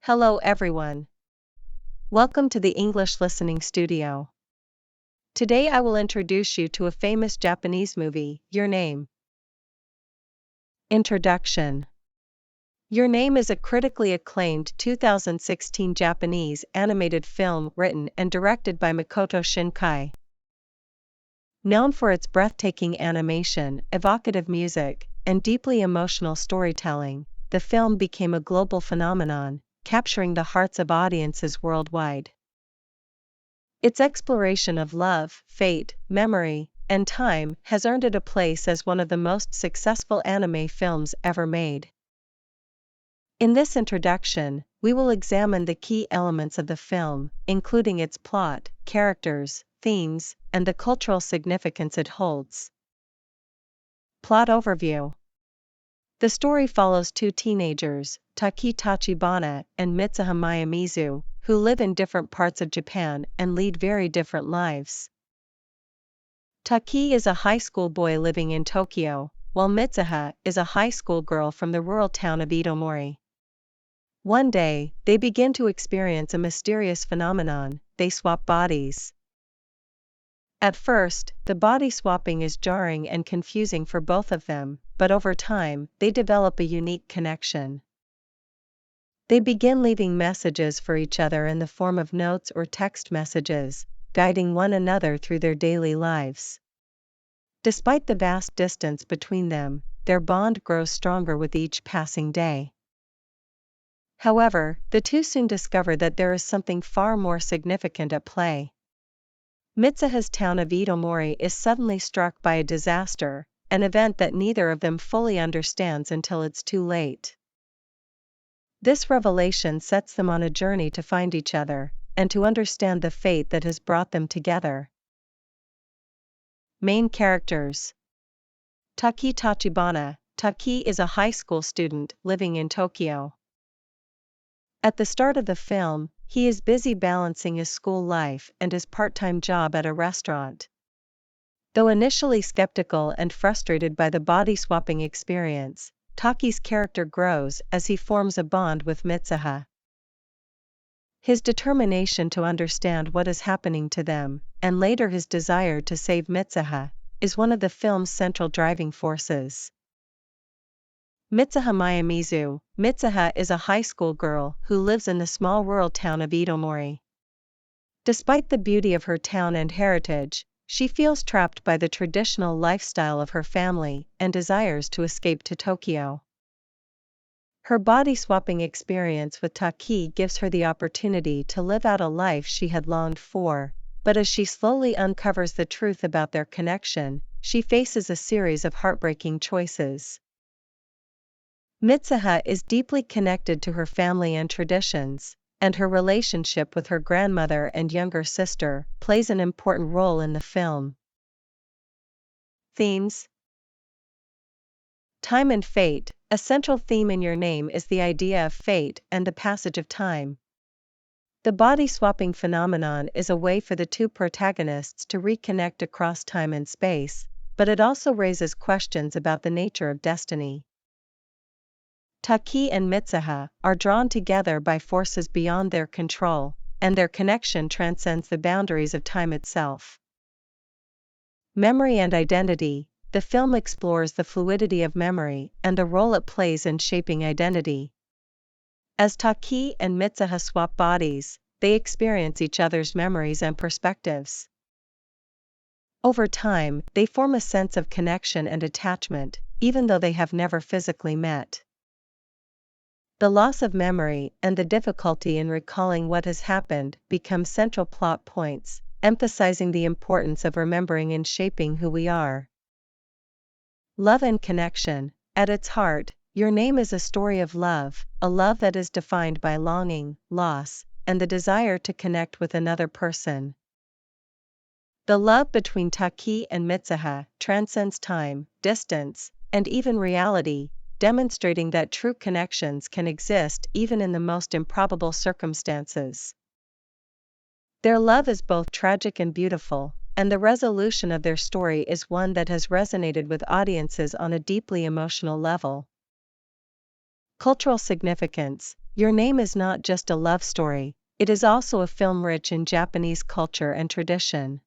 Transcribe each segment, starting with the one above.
Hello everyone. Welcome to the English Listening Studio. Today I will introduce you to a famous Japanese movie, Your Name. Introduction. Your Name is a critically acclaimed 2016 Japanese animated film written and directed by Makoto Shinkai. Known for its breathtaking animation, evocative music, and deeply emotional storytelling, the film became a global phenomenon, capturing the hearts of audiences worldwide. Its exploration of love, fate, memory, and time has earned it a place as one of the most successful anime films ever made. In this introduction, we will examine the key elements of the film, including its plot, characters, themes, and the cultural significance it holds. Plot overview. The story follows two teenagers, Taki Tachibana and Mitsuha Mayamizu, who live in different parts of Japan and lead very different lives. Taki is a high school boy living in Tokyo, while Mitsuha is a high school girl from the rural town of Itomori. One day, they begin to experience a mysterious phenomenon: they swap bodies. At first, the body swapping is jarring and confusing for both of them, but over time, they develop a unique connection. They begin leaving messages for each other in the form of notes or text messages, guiding one another through their daily lives. Despite the vast distance between them, their bond grows stronger with each passing day. However, the two soon discover that there is something far more significant at play. Mitsuha's town of Itomori is suddenly struck by a disaster, an event that neither of them fully understands until it's too late. This revelation sets them on a journey to find each other, and to understand the fate that has brought them together. Main characters. Taki Tachibana. Taki is a high school student living in Tokyo. At the start of the film, he is busy balancing his school life and his part-time job at a restaurant. Though initially skeptical and frustrated by the body-swapping experience, Taki's character grows as he forms a bond with Mitsuha. His determination to understand what is happening to them, and later his desire to save Mitsuha, is one of the film's central driving forces. Mitsuha Mayamizu. Mitsuha is a high school girl who lives in the small rural town of Itomori. Despite the beauty of her town and heritage, she feels trapped by the traditional lifestyle of her family and desires to escape to Tokyo. Her body-swapping experience with Taki gives her the opportunity to live out a life she had longed for, but as she slowly uncovers the truth about their connection, she faces a series of heartbreaking choices. Mitsuha is deeply connected to her family and traditions, and her relationship with her grandmother and younger sister plays an important role in the film. Themes. Time and fate. A central theme in Your Name is the idea of fate and the passage of time. The body-swapping phenomenon is a way for the two protagonists to reconnect across time and space, but it also raises questions about the nature of destiny. Taki and Mitsuha are drawn together by forces beyond their control, and their connection transcends the boundaries of time itself. Memory and identity. The film explores the fluidity of memory and the role it plays in shaping identity. As Taki and Mitsuha swap bodies, they experience each other's memories and perspectives. Over time, they form a sense of connection and attachment, even though they have never physically met. The loss of memory and the difficulty in recalling what has happened become central plot points, emphasizing the importance of remembering and shaping who we are. Love and connection. At its heart, Your Name is a story of love, a love that is defined by longing, loss, and the desire to connect with another person. The love between Taki and Mitsuha transcends time, distance, and even reality, demonstrating that true connections can exist even in the most improbable circumstances. Their love is both tragic and beautiful, and the resolution of their story is one that has resonated with audiences on a deeply emotional level. Cultural significance. Your Name is not just a love story, it is also a film rich in Japanese culture and tradition.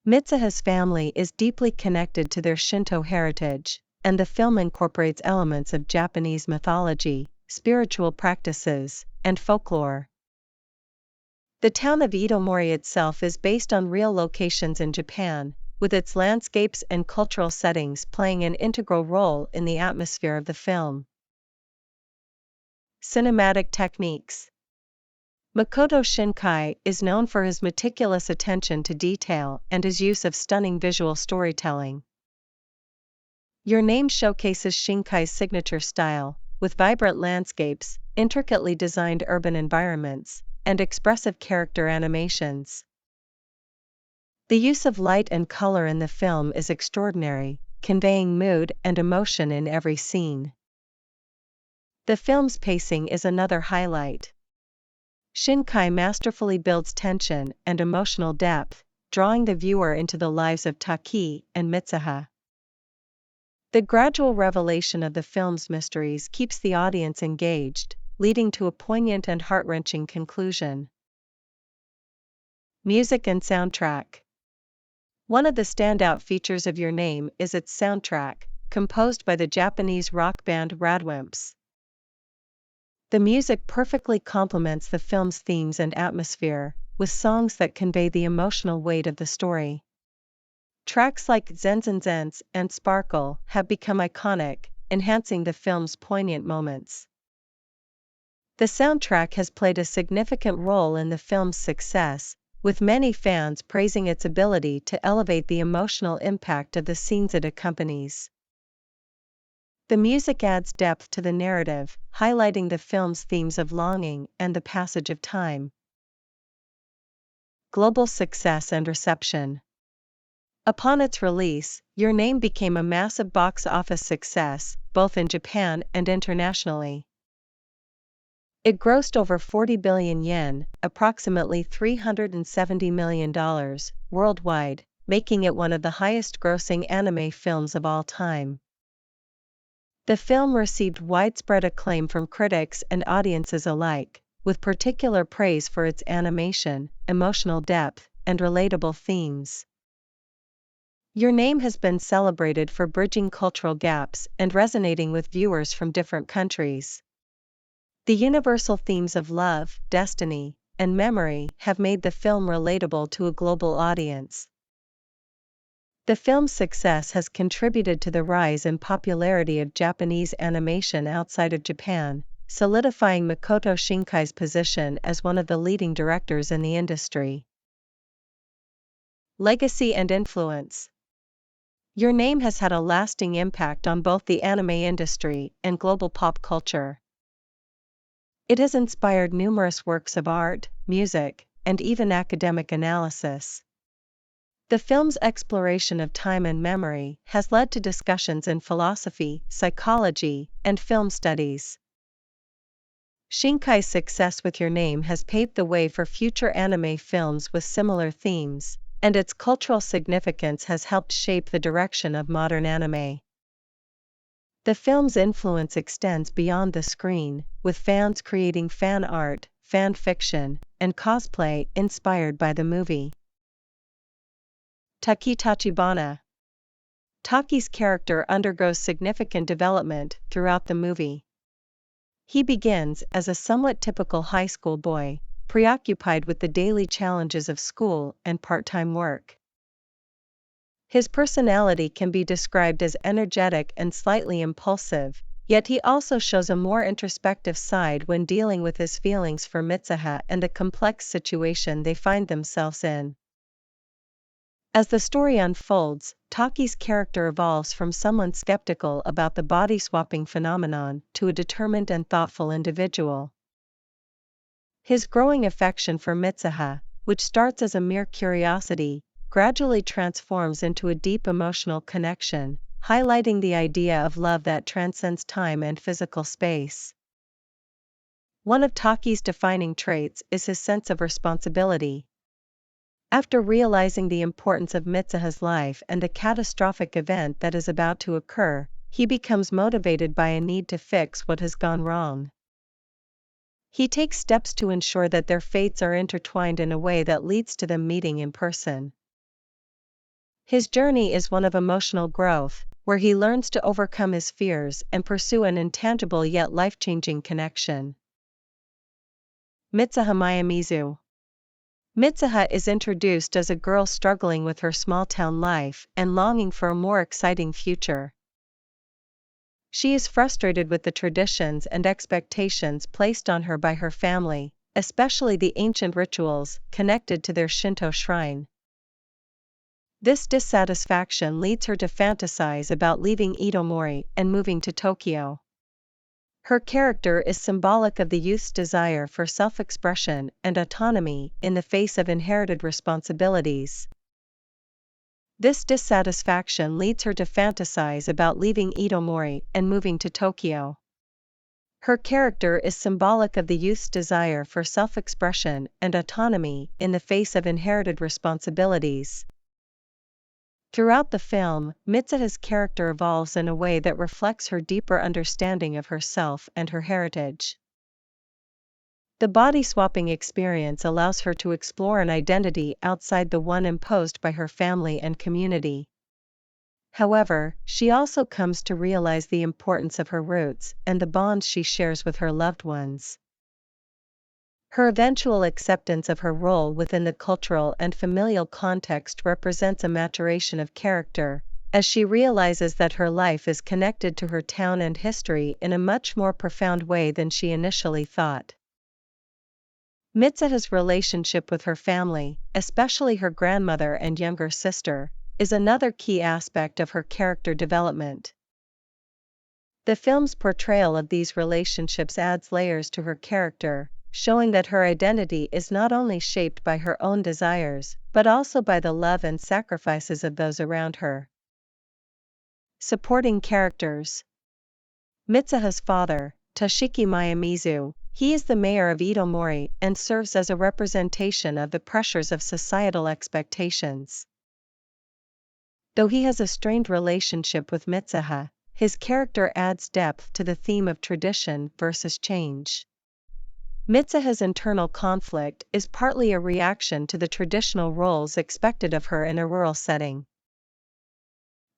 Mitsuha's family is deeply connected to their Shinto heritage, and the film incorporates elements of Japanese mythology, spiritual practices, and folklore. The town of Itomori itself is based on real locations in Japan, with its landscapes and cultural settings playing an integral role in the atmosphere of the film. Cinematic techniques. Makoto Shinkai is known for his meticulous attention to detail and his use of stunning visual storytelling. Your Name showcases Shinkai's signature style, with vibrant landscapes, intricately designed urban environments, and expressive character animations. The use of light and color in the film is extraordinary, conveying mood and emotion in every scene. The film's pacing is another highlight. Shinkai masterfully builds tension and emotional depth, drawing the viewer into the lives of Taki and Mitsuha. The gradual revelation of the film's mysteries keeps the audience engaged, leading to a poignant and heart-wrenching conclusion. Music and soundtrack. One of the standout features of Your Name is its soundtrack, composed by the Japanese rock band Radwimps. The music perfectly complements the film's themes and atmosphere, with songs that convey the emotional weight of the story. Tracks like Zenzen Zenz and Sparkle have become iconic, enhancing the film's poignant moments. The soundtrack has played a significant role in the film's success, with many fans praising its ability to elevate the emotional impact of the scenes it accompanies. The music adds depth to the narrative, highlighting the film's themes of longing and the passage of time. Global success and reception. Upon its release, Your Name became a massive box office success, both in Japan and internationally. It grossed over 40 billion yen, approximately $370 million, worldwide, making it one of the highest-grossing anime films of all time. The film received widespread acclaim from critics and audiences alike, with particular praise for its animation, emotional depth, and relatable themes. Your Name has been celebrated for bridging cultural gaps and resonating with viewers from different countries. The universal themes of love, destiny, and memory have made the film relatable to a global audience. The film's success has contributed to the rise in popularity of Japanese animation outside of Japan, solidifying Makoto Shinkai's position as one of the leading directors in the industry. Legacy and influence. Your Name has had a lasting impact on both the anime industry and global pop culture. It has inspired numerous works of art, music, and even academic analysis. The film's exploration of time and memory has led to discussions in philosophy, psychology, and film studies. Shinkai's success with Your Name has paved the way for future anime films with similar themes, and its cultural significance has helped shape the direction of modern anime. The film's influence extends beyond the screen, with fans creating fan art, fan fiction, and cosplay inspired by the movie. Taki Tachibana. Taki's character undergoes significant development throughout the movie. He begins as a somewhat typical high school boy, preoccupied with the daily challenges of school and part-time work. His personality can be described as energetic and slightly impulsive, yet he also shows a more introspective side when dealing with his feelings for Mitsuha and the complex situation they find themselves in. As the story unfolds, Taki's character evolves from someone skeptical about the body-swapping phenomenon to a determined and thoughtful individual. His growing affection for Mitsuha, which starts as a mere curiosity, gradually transforms into a deep emotional connection, highlighting the idea of love that transcends time and physical space. One of Taki's defining traits is his sense of responsibility. After realizing the importance of Mitsuha's life and the catastrophic event that is about to occur, he becomes motivated by a need to fix what has gone wrong. He takes steps to ensure that their fates are intertwined in a way that leads to them meeting in person. His journey is one of emotional growth, where he learns to overcome his fears and pursue an intangible yet life-changing connection. Mitsuha Mayamizu. Mitsuha is introduced as a girl struggling with her small-town life and longing for a more exciting future. She is frustrated with the traditions and expectations placed on her by her family, especially the ancient rituals connected to their Shinto shrine. This dissatisfaction leads her to fantasize about leaving Itomori and moving to Tokyo. Her character is symbolic of the youth's desire for self-expression and autonomy in the face of inherited responsibilities. This dissatisfaction leads her to fantasize about leaving Itomori and moving to Tokyo. Her character is symbolic of the youth's desire for self-expression and autonomy in the face of inherited responsibilities. Throughout the film, Mitsuha's character evolves in a way that reflects her deeper understanding of herself and her heritage. The body-swapping experience allows her to explore an identity outside the one imposed by her family and community. However, she also comes to realize the importance of her roots and the bonds she shares with her loved ones. Her eventual acceptance of her role within the cultural and familial context represents a maturation of character, as she realizes that her life is connected to her town and history in a much more profound way than she initially thought. Mitsuha's relationship with her family, especially her grandmother and younger sister, is another key aspect of her character development. The film's portrayal of these relationships adds layers to her character, showing that her identity is not only shaped by her own desires, but also by the love and sacrifices of those around her. Supporting characters. Mitsuha's father, Toshiki Mayamizu, he is the mayor of Itomori and serves as a representation of the pressures of societal expectations. Though he has a strained relationship with Mitsuha, his character adds depth to the theme of tradition versus change. Mitsuha's internal conflict is partly a reaction to the traditional roles expected of her in a rural setting.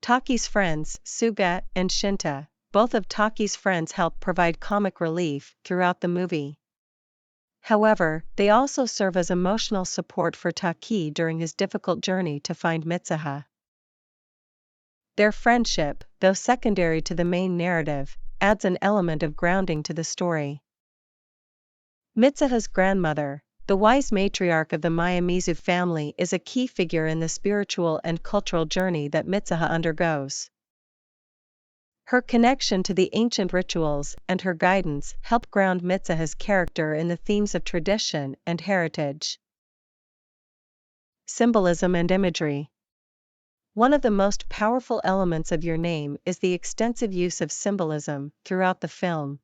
Taki's friends, Suga and Shinta, both of Taki's friends help provide comic relief throughout the movie. However, they also serve as emotional support for Taki during his difficult journey to find Mitsuha. Their friendship, though secondary to the main narrative, adds an element of grounding to the story. Mitsuha's grandmother, the wise matriarch of the Mayamizu family, is a key figure in the spiritual and cultural journey that Mitsuha undergoes. Her connection to the ancient rituals and her guidance help ground Mitsuha's character in the themes of tradition and heritage. Symbolism and imagery. One of the most powerful elements of Your Name is the extensive use of symbolism throughout the film.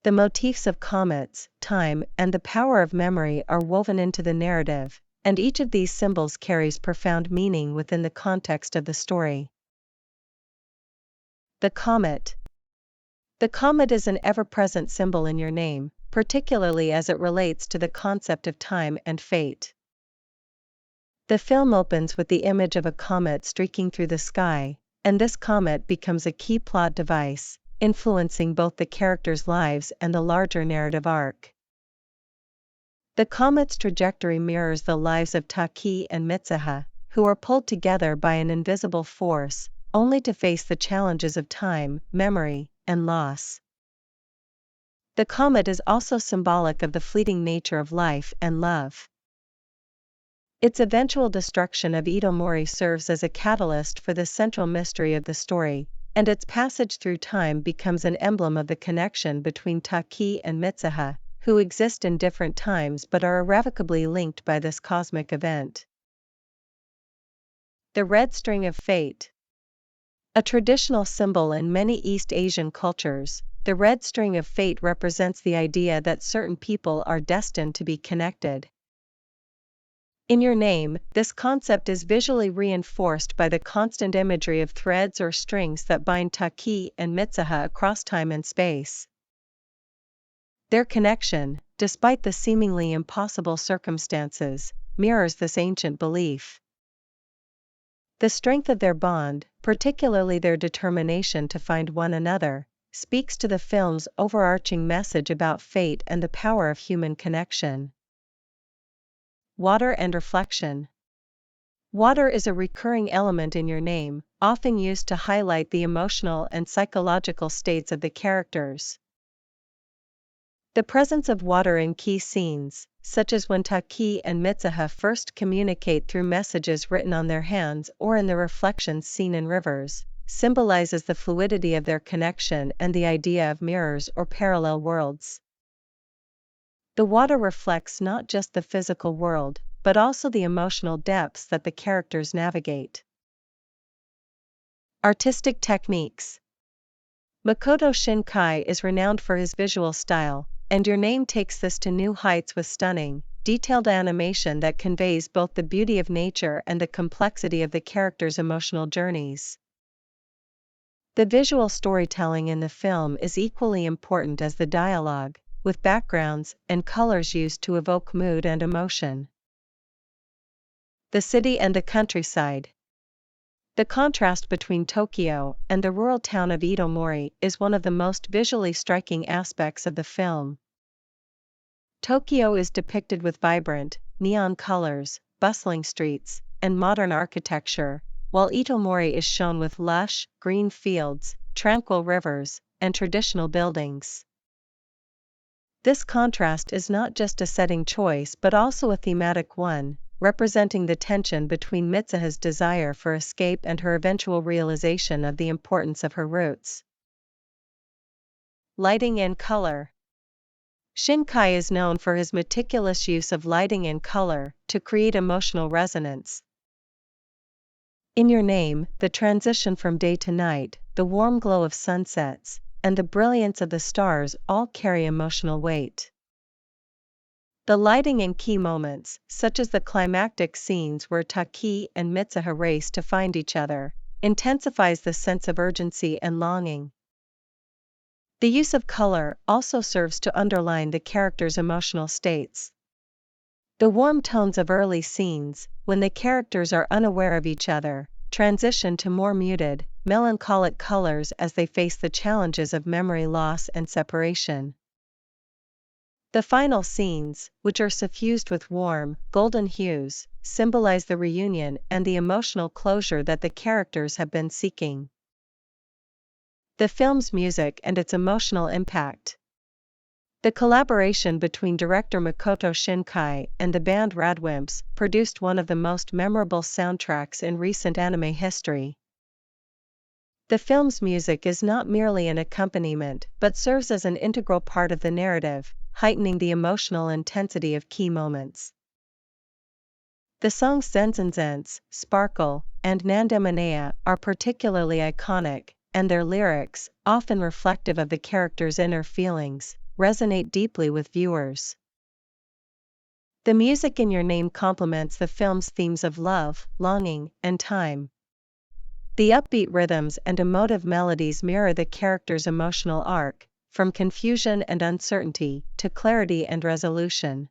The motifs of comets, time, and the power of memory are woven into the narrative, and each of these symbols carries profound meaning within the context of the story. The comet. The comet is an ever-present symbol in Your Name, particularly as it relates to the concept of time and fate. The film opens with the image of a comet streaking through the sky, and this comet becomes a key plot device, influencing both the characters' lives and the larger narrative arc. The comet's trajectory mirrors the lives of Taki and Mitsuha, who are pulled together by an invisible force, only to face the challenges of time, memory, and loss. The comet is also symbolic of the fleeting nature of life and love. Its eventual destruction of Itomori serves as a catalyst for the central mystery of the story, and its passage through time becomes an emblem of the connection between Taki and Mitsuha, who exist in different times but are irrevocably linked by this cosmic event. The red string of fate. A traditional symbol in many East Asian cultures, the red string of fate represents the idea that certain people are destined to be connected. In Your Name, this concept is visually reinforced by the constant imagery of threads or strings that bind Taki and Mitsuha across time and space. Their connection, despite the seemingly impossible circumstances, mirrors this ancient belief. The strength of their bond, particularly their determination to find one another, speaks to the film's overarching message about fate and the power of human connection. Water and reflection. Water is a recurring element in Your Name, often used to highlight the emotional and psychological states of the characters. The presence of water in key scenes, such as when Taki and Mitsuha first communicate through messages written on their hands or in the reflections seen in rivers, symbolizes the fluidity of their connection and the idea of mirrors or parallel worlds. The water reflects not just the physical world, but also the emotional depths that the characters navigate. Artistic techniques. Makoto Shinkai is renowned for his visual style, and Your Name takes this to new heights with stunning, detailed animation that conveys both the beauty of nature and the complexity of the characters' emotional journeys. The visual storytelling in the film is equally important as the dialogue, with backgrounds and colors used to evoke mood and emotion. The city and the countryside. The contrast between Tokyo and the rural town of Itomori is one of the most visually striking aspects of the film. Tokyo is depicted with vibrant, neon colors, bustling streets, and modern architecture, while Itomori is shown with lush, green fields, tranquil rivers, and traditional buildings. This contrast is not just a setting choice but also a thematic one, representing the tension between Mitsuha's desire for escape and her eventual realization of the importance of her roots. Lighting and color. Shinkai is known for his meticulous use of lighting and color to create emotional resonance. In Your Name, the transition from day to night, the warm glow of sunsets, and the brilliance of the stars all carry emotional weight. The lighting in key moments, such as the climactic scenes where Taki and Mitsuha race to find each other, intensifies the sense of urgency and longing. The use of color also serves to underline the characters' emotional states. The warm tones of early scenes, when the characters are unaware of each other, transition to more muted, melancholic colors as they face the challenges of memory loss and separation. The final scenes, which are suffused with warm, golden hues, symbolize the reunion and the emotional closure that the characters have been seeking. The film's music and its emotional impact. The collaboration between director Makoto Shinkai and the band Radwimps produced one of the most memorable soundtracks in recent anime history. The film's music is not merely an accompaniment but serves as an integral part of the narrative, heightening the emotional intensity of key moments. The songs Zenzenzenz, Sparkle, and Nandemanea are particularly iconic, and their lyrics, often reflective of the characters' inner feelings, resonate deeply with viewers. The music in Your Name complements the film's themes of love, longing, and time. The upbeat rhythms and emotive melodies mirror the characters' emotional arc, from confusion and uncertainty to clarity and resolution.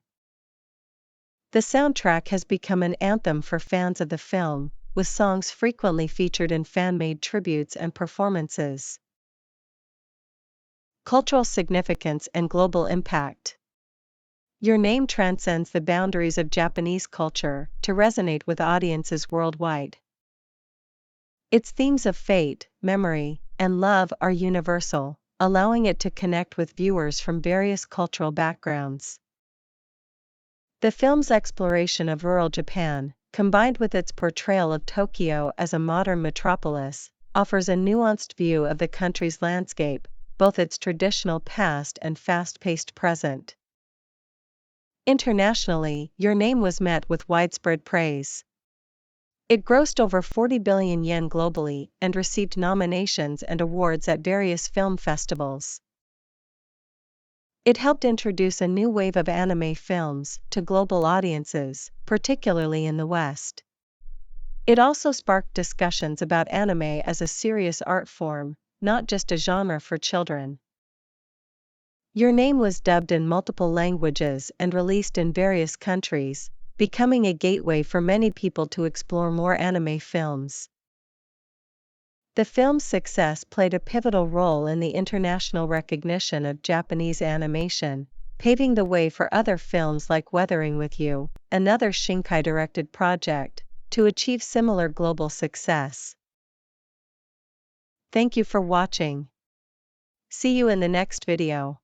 The soundtrack has become an anthem for fans of the film, with songs frequently featured in fan-made tributes and performances. Cultural significance and global impact. Your Name transcends the boundaries of Japanese culture to resonate with audiences worldwide. Its themes of fate, memory, and love are universal, allowing it to connect with viewers from various cultural backgrounds. The film's exploration of rural Japan, combined with its portrayal of Tokyo as a modern metropolis, offers a nuanced view of the country's landscape, both its traditional past and fast-paced present. Internationally, Your Name was met with widespread praise. It grossed over 40 billion yen globally and received nominations and awards at various film festivals. It helped introduce a new wave of anime films to global audiences, particularly in the West. It also sparked discussions about anime as a serious art form, not just a genre for children. Your name was dubbed in multiple languages and released in various countries, becoming a gateway for many people to explore more anime films. The film's success played a pivotal role in the international recognition of Japanese animation, paving the way for other films like Weathering with You, another Shinkai-directed project, to achieve similar global success. Thank you for watching. See you in the next video.